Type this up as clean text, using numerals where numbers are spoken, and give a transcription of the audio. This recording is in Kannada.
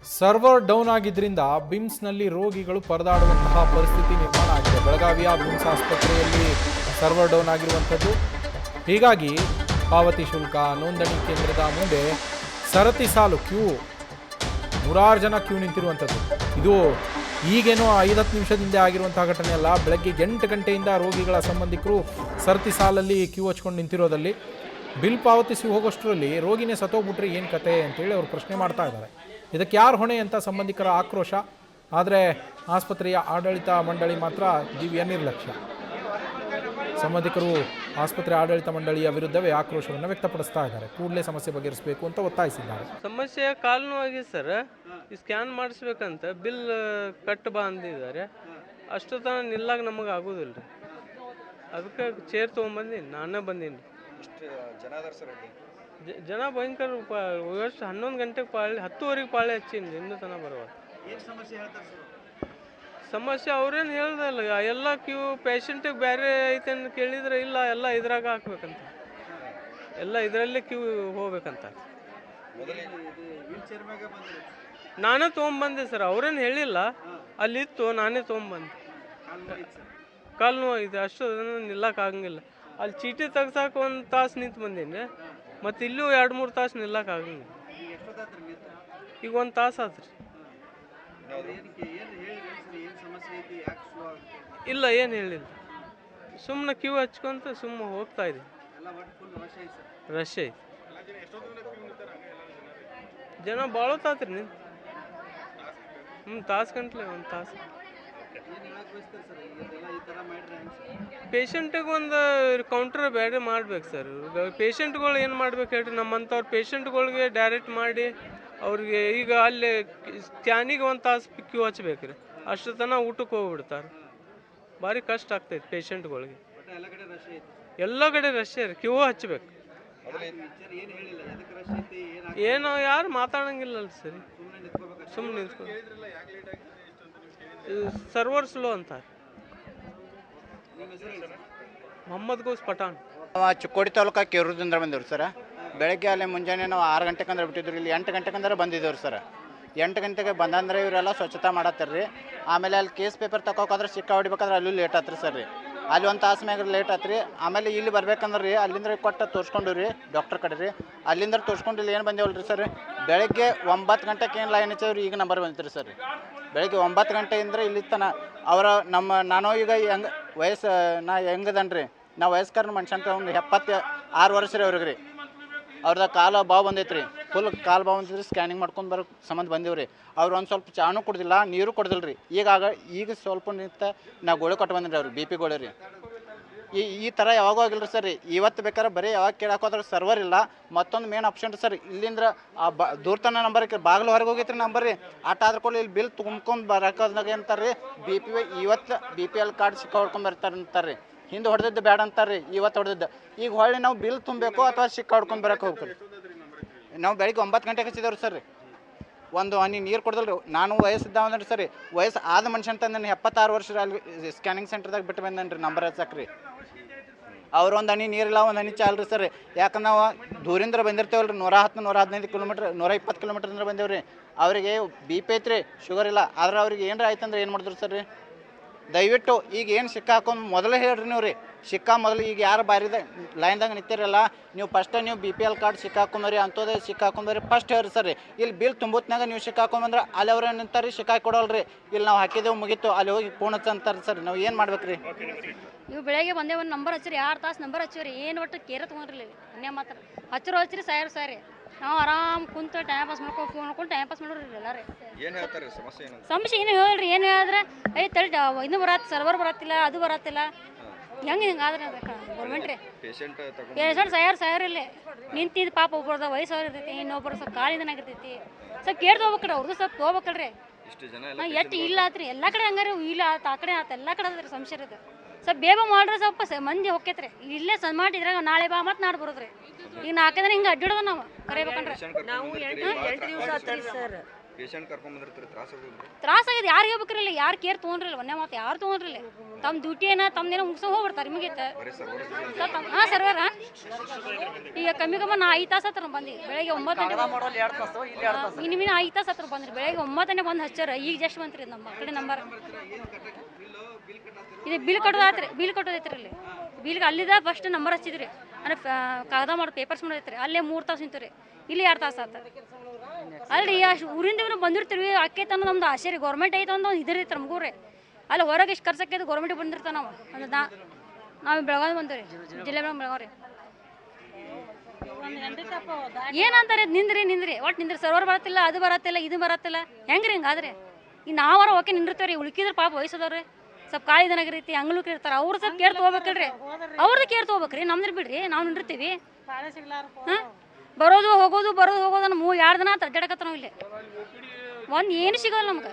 ಸರ್ವರ್ ಡೌನ್ ಆಗಿದ್ದರಿಂದ ಬಿಮ್ಸ್ನಲ್ಲಿ ರೋಗಿಗಳು ಪರದಾಡುವಂತಹ ಪರಿಸ್ಥಿತಿ ನಿರ್ಮಾಣ ಆಗಿದೆ. ಬೆಳಗಾವಿಯ ಬಿಮ್ಸ್ ಆಸ್ಪತ್ರೆಯಲ್ಲಿ ಸರ್ವರ್ ಡೌನ್ ಆಗಿರುವಂಥದ್ದು. ಹೀಗಾಗಿ ಪಾವತಿ ಶುಲ್ಕ ನೋಂದಣಿ ಕೇಂದ್ರದ ಮುಂದೆ ಸರತಿ ಸಾಲು ನೂರಾರು ಜನ ಕ್ಯೂ ನಿಂತಿರುವಂಥದ್ದು. ಇದು ಈಗೇನೋ 5-10 ನಿಮಿಷದಿಂದ ಆಗಿರುವಂತಹ ಘಟನೆ ಅಲ್ಲ. ಬೆಳಗ್ಗೆ 8 ಗಂಟೆಯಿಂದ ರೋಗಿಗಳ ಸಂಬಂಧಿಕರು ಸರತಿ ಸಾಲಲ್ಲಿ ಕ್ಯೂ ಹಚ್ಕೊಂಡು ನಿಂತಿರೋದಲ್ಲಿ ಬಿಲ್ ಪಾವತಿಸಿ ಹೋಗೋಷ್ಟರಲ್ಲಿ ರೋಗಿನೇ ಸತ್ತೋಗ್ಬಿಟ್ರೆ ಏನು ಕತೆ ಅಂತೇಳಿ ಅವರು ಪ್ರಶ್ನೆ ಮಾಡ್ತಾ ಇದ್ದಾರೆ. ಇದಕ್ಕೆ ಯಾರು ಹೊಣೆ ಅಂತ ಸಂಬಂಧಿಕರ ಆಕ್ರೋಶ. ಆದರೆ ಆಸ್ಪತ್ರೆಯ ಆಡಳಿತ ಮಂಡಳಿ ಮಾತ್ರ ದಿವ್ಯ ನಿರ್ಲಕ್ಷ್ಯ. ಸಂಬಂಧಿಕರು ಆಸ್ಪತ್ರೆ ಆಡಳಿತ ಮಂಡಳಿಯ ವಿರುದ್ಧವೇ ಆಕ್ರೋಶವನ್ನು ವ್ಯಕ್ತಪಡಿಸ್ತಾ ಇದ್ದಾರೆ. ಕೂಡಲೇ ಸಮಸ್ಯೆ ಬಗೆಹರಿಸಬೇಕು ಅಂತ ಒತ್ತಾಯಿಸಿದ್ದಾರೆ. ಸಮಸ್ಯೆ ಕಾಲು ಆಗಿದೆ ಸರ್, ಸ್ಕ್ಯಾನ್ ಮಾಡಿಸ್ಬೇಕಂತ ಬಿಲ್ ಕಟ್ ಬಾ ಅಂದಿದ್ದಾರೆ. ಅಷ್ಟು ತನಕ ನಿಲ್ಲಾಗ ನಮಗೆ ಆಗೋದಿಲ್ಲ ರೀ. ಅದಕ್ಕೆ ಚೇರ್ ತೊಗೊಂಬಂದೀನಿ, ನಾನೇ ಬಂದೀನಿ. ಜನ ಭಯಂಕರ ಎಷ್ಟು 11 ಗಂಟೆಗೆ ಪಾಳಿ 10ವರೆಗೆ ಪಾಳಿ ಹಚ್ಚೀನಿ. ಇನ್ನೂ ತನಕ ಬರುವ ಸಮಸ್ಯೆ ಅವ್ರೇನು ಹೇಳ್ದಲ್ಲ, ಎಲ್ಲ ಕ್ಯೂ ಪೇಷಂಟಿಗೆ ಬೇರೆ ಐತೆ ಅಂತ ಕೇಳಿದ್ರೆ ಇಲ್ಲ, ಎಲ್ಲ ಇದ್ರಾಗ ಹಾಕ್ಬೇಕಂತ, ಎಲ್ಲ ಇದರಲ್ಲೇ ಕ್ಯೂ ಹೋಗ್ಬೇಕಂತ. ನಾನೇ ತೊಗೊಂಬಂದೆ ಸರ್, ಅವ್ರೇನು ಹೇಳಿಲ್ಲ, ಅಲ್ಲಿತ್ತು ನಾನೇ ತೊಗೊಂಬಂದೆ. ಕಾಲು ನೋವಾಗಿದೆ, ಅಷ್ಟು ನಿಲ್ಲಕ್ಕಾಗಂಗಿಲ್ಲ. ಅಲ್ಲಿ ಚೀಟಿ ತೆಗ್ಸಾಕ 1 ತಾಸು ನಿಂತು ಬಂದೀನಿ, ಮತ್ತು ಇಲ್ಲೂ 2-3 ತಾಸು ನಿಲ್ಲಕ್ಕಾಗಂಗಿಲ್ಲ. ಈಗ 1 ತಾಸು ಆತ್ರಿ. ಇಲ್ಲ, ಏನು ಹೇಳಿಲ್ಲ, ಸುಮ್ಮನೆ ಕ್ಯೂ ಹಚ್ಕೊಂತ ಸುಮ್ಮನೆ ಹೋಗ್ತಾ ಇದೆ. ರಶ್ ಐತಿ, ಜನ ಭಾಳ ಹೊತ್ತಾತ್ರಿ ನಿಂತು. ತಾಸು ಗಂಟ್ಲೆ 1 ತಾಸು. ಪೇಷಂಟಿಗೆ ಒಂದು ಕೌಂಟರ್ ಬೇರೆ ಮಾಡ್ಬೇಕು ಸರ್. ಪೇಷಂಟ್ಗಳು ಏನು ಮಾಡ್ಬೇಕು ಹೇಳ್ರಿ, ನಮ್ಮಂಥವ್ರು ಪೇಷಂಟ್ಗಳಿಗೆ ಡೈರೆಕ್ಟ್ ಮಾಡಿ ಅವ್ರಿಗೆ ಈಗ ಅಲ್ಲಿ ಸ್ಕ್ಯಾನಿಗೆ 1 ತಾಸು ಕ್ಯೂ ಹಚ್ಬೇಕು ರೀ. ಅಷ್ಟು ತನಕ ಊಟಕ್ಕೆ ಹೋಗ್ಬಿಡ್ತಾರೆ. ಭಾರಿ ಕಷ್ಟ ಆಗ್ತೈತೆ ಪೇಷಂಟ್ಗಳಿಗೆ. ಎಲ್ಲ ಕಡೆ ರಶ್ ರೀ, ಕ್ಯೂ ಹಚ್ಬೇಕು. ಏನೋ ಯಾರು ಮಾತಾಡಂಗಿಲ್ಲಲ್ಲ ಸರಿ, ಸುಮ್ಮನೆ ನಿಂತ್ಕೊ. ಸರ್ವರ್ ಸ್ಲೋ ಅಂತಾರೆ. ಮೊಹಮ್ಮದ್ ಗೌಸ್ ಪಠಾಣ್. ಚಿಕ್ಕೋಡಿ ತಾಲೂಕು ಕೇರೂರದಿಂದ ಬಂದಿವ್ರಿ ಸರ್. ಬೆಳಗ್ಗೆ ಅಲ್ಲಿ ಮುಂಜಾನೆ ನಾವು 6 ಗಂಟೆಗೆ ಅಂದ್ರೆ ಬಿಟ್ಟಿದ್ರು. ಇಲ್ಲಿ 8 ಗಂಟೆಗೆ ಅಂದ್ರೆ ಬಂದಿದ್ದೇವ್ರಿ ಸರ್. 8 ಗಂಟೆಗೆ ಬಂದಂದ್ರೆ ಇವರೆಲ್ಲ ಸ್ವಚ್ಛತೆ ಮಾಡತ್ತಾರ್ರಿ. ಆಮೇಲೆ ಅಲ್ಲಿ ಕೇಸ್ ಪೇಪರ್ ತಗೋಕಾದ್ರೆ ಸಿಕ್ಕ ಹೊಡಿಬೇಕಾದ್ರೆ ಅಲ್ಲೂ ಲೇಟ್ ಆತ್ರಿ ಸರ್ ರೀ. ಅಲ್ಲಿ 1 ತಾಸು ಮ್ಯಾಗ ಲೇಟ್ ಆತ್ರಿ. ಆಮೇಲೆ ಇಲ್ಲಿ ಬರ್ಬೇಕಂದ್ರೆ ರೀ ಅಲ್ಲಿಂದ ಕೊಟ್ಟು ತೋರಿಸ್ಕೊಂಡು ರೀ ಡಾಕ್ಟರ್ ಕಡೆ ರೀ. ಅಲ್ಲಿಂದ ತೋರಿಸ್ಕೊಂಡು ಇಲ್ಲಿ ಏನು ಬಂದೇವಲ್ರಿ ಸರ್, ಬೆಳಗ್ಗೆ 9 ಗಂಟೆಗೆ ಏನು ಲೈನ್ ಹಚ್ಚಿದ್ರಿ, ಈಗ ನಂಬರ್ ಬಂದಿರಿ ಸರ್. ಬೆಳಗ್ಗೆ 9 ಗಂಟೆಯಿಂದ ಇಲ್ಲಿ ತನ ನಾನು ಈಗ ನಾ ಹೆಂಗದನ್ರಿ, ನಾ ವಯಸ್ಕರ ಮನುಷ್ಯಂತ ಒಂದು 76 ವರ್ಷ ರೀ ಅವ್ರಿಗೆ ರೀ. ಅವ್ರದ ಕಾಲು ಬಾವು ಬಂದೈತ್ರಿ, ಫುಲ್ ಕಾಲು ಬಾವು ಬಂದಿದ್ರಿ. ಸ್ಕ್ಯಾನಿಂಗ್ ಮಾಡ್ಕೊಂಡು ಬರೋ ಸಂಬಂಧ ಬಂದೀವ್ರಿ. ಅವ್ರು ಒಂದು ಸ್ವಲ್ಪ ಚಾನು ಕುಡ್ದಿಲ್ಲ, ನೀರು ಕುಡ್ದಿಲ್ಲ ರೀ. ಈಗ ಸ್ವಲ್ಪ ನಿಂತ ನಾ ಗೋಳಿ ಕೊಟ್ಟು ಬಂದಿರಿ ಅವ್ರಿಗೆ, BP ಗೋಳಿ ರೀ. ಈ ಥರ ಯಾವಾಗೂ ಆಗಿಲ್ಲ ರೀ ಸರ್. ಇವತ್ತು ಬೇಕಾದ್ರೆ ಬರೀ ಯಾವಾಗ ಕೇಳಕ್ಕೆ ಹೋದ್ರೆ ಸರ್ವರ್ ಇಲ್ಲ. ಮತ್ತೊಂದು ಮೇನ್ ಆಪ್ಷನ್ ರೀ ಸರ್, ಇಲ್ಲಿಂದ ದೂರತನ ನಂಬರ್ ಬಾಗಿಲು ಹೊರಗೆ ಹೋಗೈತ್ರಿ ನಂಬರ್ ರೀ. ಆಟ ಆದ್ಕೊಳ್ಳಿ ಇಲ್ಲಿ ಬಿಲ್ ತುಂಬ್ಕೊಂಡು ಬರೋದಾಗ ಅಂತಾರೆ ರೀ, ಇವತ್ತು BPL ಕಾರ್ಡ್ ಸಿಕ್ಕ ಹೊಡ್ಕೊಂಡು ಬರ್ತಾರೆ ಅಂತಾರೆ ರೀ. ಹಿಂದೆ ಹೊಡೆದಿದ್ದು ಬೇಡ ಅಂತಾರೆ ರೀ, ಇವತ್ತು ಹೊಡೆದಿದ್ದು. ಈಗ ಹೊಳ್ಳಿ ನಾವು ಬಿಲ್ ತುಂಬಬೇಕು ಅಥವಾ ಸಿಕ್ಕ ಹೊಡ್ಕೊಂಡು ಬರೋಕೆ ಹೋಗ್ತೀವಿ. ನಾವು ಬೆಳಿಗ್ಗೆ 9 ಗಂಟೆಗೆ ಹಚ್ಚಿದೇವ್ರಿ ಸರ್. ಒಂದು ಹನಿ ನೀರು ಕೊಡ್ದಲ್ರಿ. ನಾನು ವಯಸ್ಸಿದ್ದಾವಂದ್ರಿ ಸರಿ, ವಯಸ್ಸು ಆದ ಮನುಷ್ಯ ಅಂತ ನಾನು 76 ವರ್ಷ ಅಲ್ಲಿ ಸ್ಕ್ಯಾನಿಂಗ್ ಸೆಂಟರ್ದಾಗ ಬಿಟ್ಟು ಬಂದೇನೆ ರೀ ನಂಬರ್ ಹಚ್ಚಕ್ರಿ. ಅವ್ರು ಒಂದು ಹನಿ ನೀರಿಲ್ಲ, ಒಂದು ಹನಿ ಚಾಲ್ರಿ ಸರ್. ಯಾಕಂದ್ರೆ ನಾವು ದೂರಿಂದ ಬಂದಿರ್ತೇವಲ್ರಿ, 110, 115 ಕಿಲೋಮೀಟ್ರ್, 120 ಕಿಲೋಮೀಟ್ರಿಂದ ಬಂದೇವ್ರಿ. ಅವರಿಗೆ BP ಐತ್ರಿ, ಶುಗರ್ ಇಲ್ಲ. ಆದ್ರೆ ಅವ್ರಿಗೆ ಏನಾರ ಆಯ್ತಂದ್ರೆ ಏನು ಮಾಡಿದ್ರು ಸರ್ ರೀ? ದಯವಿಟ್ಟು ಈಗ ಏನು ಸಿಕ್ಕ ಹಾಕೊಂಡು ಮೊದಲೇ ಹೇಳ್ರಿ ನೀವು ರೀ. ಸಿಕ್ಕ ಮೊದಲು ಈಗ ಯಾರು ಬಾರಿದ ಲೈನ್ದಾಗ ನಿಂತಿರಲ್ಲ, ನೀವು ನೀವು BPL ಕಾರ್ಡ್ ಸಿಕ್ಕ ಹಾಕೊಂಬರಿ, ಅಂಥದ್ದೇ ಸಿಕ್ಕ ಹಾಕೊಂಬರಿ ಫಸ್ಟ್ ಹೇಳ್ರಿ ಸರ್. ಇಲ್ಲಿ ಬಿಲ್ ತುಂಬತ್ನಾಗ ನೀವು ಸಿಕ್ಕ ಹಾಕೊಂಬಂದ್ರೆ ಅಲ್ಲಿ ಅವ್ರು ನಿಂತಾರೆ ಸಿಕ್ಕಾಕಿ ಕೊಡೋಲ್ರಿ. ಇಲ್ಲಿ ನಾವು ಹಾಕಿದೆವು ಮುಗೀತು, ಅಲ್ಲಿ ಹೋಗಿ ಫೋನ್ ಹಚ್ಚಂತಾರೆ ಸರ್. ನಾವು ಏನು ಮಾಡ್ಬೇಕು ರೀ? ನೀವು ಬೆಳಗ್ಗೆ ಬಂದೇ ಒಂದು ನಂಬರ್ ಹಚ್ಚಿರಿ, 2 ತಾಸು ನಂಬರ್ ಹಚ್ಚಿರಿ, ಏನು ಒಟ್ಟು ಕೇರ ತೊಗೊಂಡ್ರಿ ಅನ್ನೇ ಮಾತ್ರ ಹಚ್ಚಿರಿ ಸಾರಿ. ನಾವು ಆರಾಮ್ ಕುಂತು ಟೈಮ್ ಪಾಸ್ ಮಾಡ್ಕೊಂಡು ಫೋನ್ ಮಾಡ್ಕೊಂಡು ಟೈಮ್ ಪಾಸ್ ಮಾಡೋರಿ ಎಲ್ಲಾರಿ. ಸಮಸ್ಯೆ ಏನು ಹೇಳ್ರಿ, ಏನು ಹೇಳಿದ್ರೆ ತಳಿ ಇನ್ನೂ ಬರತ್ತೆ, ಸರ್ವರ್ ಬರತ್ತಿಲ್ಲ, ಅದು ಬರತ್ತಿಲ್ಲ, ಹಿಂಗಾದ್ರೆ ಅದಕ್ಕೆ ಗೌರ್ಮೆಂಟ್ ರೀ. ಪೇಷಂಟ್ ಸಾಯರ್ ಇಲ್ಲಿ ನಿಂತಿದ್ದು ಪಾಪ ಒಬ್ಬರದ ವಯಸ್ಸವ್ರು ಇರ್ತೈತಿ, ಇನ್ನೊಬ್ಬರು ಸ್ವಲ್ಪ ಕಾಲಿಂದ ಆಗಿರ್ತೈತಿ. ಸ್ವಲ್ಪ ಕೇಳ್ದು ಹೋಗ್ಬೇಕ್ರಿ, ಅವ್ರದ್ದು ಸ್ವಲ್ಪ ತೊಗೋಬೇಕಲ್ರಿ. ಎಷ್ಟು ಇಲ್ಲ ಆತ್ರಿ, ಎಲ್ಲ ಕಡೆ ಹಂಗಾರಿ ಇಲ್ಲ ಆತ, ಆ ಕಡೆ ಆತ, ಎಲ್ಲ ಕಡೆ ಅದ್ರಿ ಸಂಶಯ ಇದು. ಸ್ವಲ್ಪ ಬೇಗ ಮಾಡ್ರೆ ಸ್ವಲ್ಪ ಮಂದಿ ಹೋಗ್ತೈತ್ರಿ. ಇಲ್ಲೇ ಸಣ್ಣ ಮಾಡಿದ್ರಾಗ ನಾಳೆ ಬಾ ಮತ್ತು ನಾಡು ಬರೋದ್ರಿ. ಈಗ 4 ದಿನ ಹಿಂಗೆ ಅಡ್ಡಿಡೋದು ನಾವು ಕರಿಬೇಕಂದ್ರೆ. ನಾವು 8 ದಿವಸ ಆತ್ರಿ ಸರ್. ಪೇಷಂಟ್ ಕರ್ಕೊಂಡ್ ಬಂದಿರ್ತೀರಿ ತ್ರಾಸ ತ್ರಾಸಾಗಿದೆ ಯಾರು ಹೇಳ್ಬೇಕ್ರಿಲ್ಲ ಯಾರು ಕೇರ್ ತೊಗೊಂಡ್ರಿಲ್ಲ ಒಂದೇ ಮಾತು ಯಾರು ತೊಗೊಂಡ್ರಿಲ್ಲ ತಮ್ಮ ಡ್ಯೂಟಿ ಏನ ತಮ್ಮದೇನೋ ಮುಗಿಸೋ ಹೋಗ್ಬಿಡ್ತಾರೆ ನಿಮಗೆ ಹಾಂ ಸರ್ವರ ಈಗ ಕಮ್ಮಿ 5 ತಾಸು ಹತ್ರ ಬಂದು ಬೆಳಗ್ಗೆ 9 ಮಿನಿಮಮ್ 5 ತಾಸು ಹತ್ರ ಬಂದ್ರಿ ಬೆಳಗ್ಗೆ 9 ಬಂದು ಹಚ್ಚಾರ ಈಗ ಜಸ್ಟ್ ಬಂತ್ರಿ ನಮ್ಮ ಮಕ್ಕಳ ನಂಬರ್ ಇದು ಬಿಲ್ ಕಟ್ಟೋದೈತ್ರಿ ಇಲ್ಲಿ ಬಿಲ್ಗೆ ಅಲ್ಲಿದ ಫಸ್ಟ್ ನಂಬರ್ ಹಚ್ಚಿದ್ರಿ ಅಂದ್ರೆ ಕಾಗದ ಮಾಡಿ ಪೇಪರ್ಸ್ ಮಾಡೈತ್ರಿ ಅಲ್ಲೇ 3 ತಾಸು ನಿಂತೀರಿ ಇಲ್ಲಿ 2 ತಾಸು ಆತ ಅಲ್ರಿ ಊರಿಂದ ಬಂದಿರ್ತೀವಿ ಅಕ್ಕೇತನ ನಮ್ದು ಆಸೆ ರೀ ಗೌರ್ಮೆಂಟ್ ಐತೆ ಅಂತ ಒಂದು ಇದ್ರೈತೆ ನಮಗೂ ರೀ ಅಲ್ಲಿ ಹೊರಗೆ ಇಷ್ಟು ಖರ್ಚಕ್ಕೆ ಗೌರ್ಮೆಂಟಿಗೆ ಬಂದಿರ್ತಾವೆ ನಾವು ಅಂದ್ರೆ ನಾವು ಬೆಳಗಾವಿ ಬಂದೇವಿ ರೀ ಜಿಲ್ಲೆ ಬೆಳಗಾವಿ ರೀ ಏನಂತಾರೆ ನಿಂದ್ರಿ ಒಟ್ಟು ನಿಂದ್ರಿ ಸರ್ವರ್ ಬರತ್ತಿಲ್ಲ ಅದು ಬರತ್ತಿಲ್ಲ ಇದು ಬರತ್ತಿಲ್ಲ ಹೆಂಗ್ರಿ ಹಿಂಗಾದ್ರೆ ಈಗ ನಾವಾರ ಓಕೆ ನಿಂದಿರ್ತೇವೆ ರೀ ಉಳ್ಕಿದ್ರೆ ಪಾಪ ವಯಸ್ಸದವ್ರಿ ಸ್ವಲ್ಪ ಕಾಳಿ ದನಗಿರೈತಿ ಅಂಗ್ಳಕ್ಕೆ ಇರ್ತಾರೆ ಅವ್ರು ಸ್ವಲ್ಪ ಕೇರ್ ತೊಗೋಬೇಕಲ್ರಿ ಅವ್ರದ್ದು ಕೇರ್ ತೊಗೋಬೇಕ್ರಿ ನಮ್ದು ಬಿಡ್ರಿ ನಾವು ನಿಂದಿರ್ತೀವಿ ಹಾಂ ಬರೋದು ಹೋಗೋದು ಅನ್ನೋ 2 ದಿನ ಅಡ್ಡಾಡಕತ್ತ ನಾವು ಇಲ್ಲಿ ಒಂದು ಏನು ಸಿಗಲ್ಲ ನಮ್ಗೆ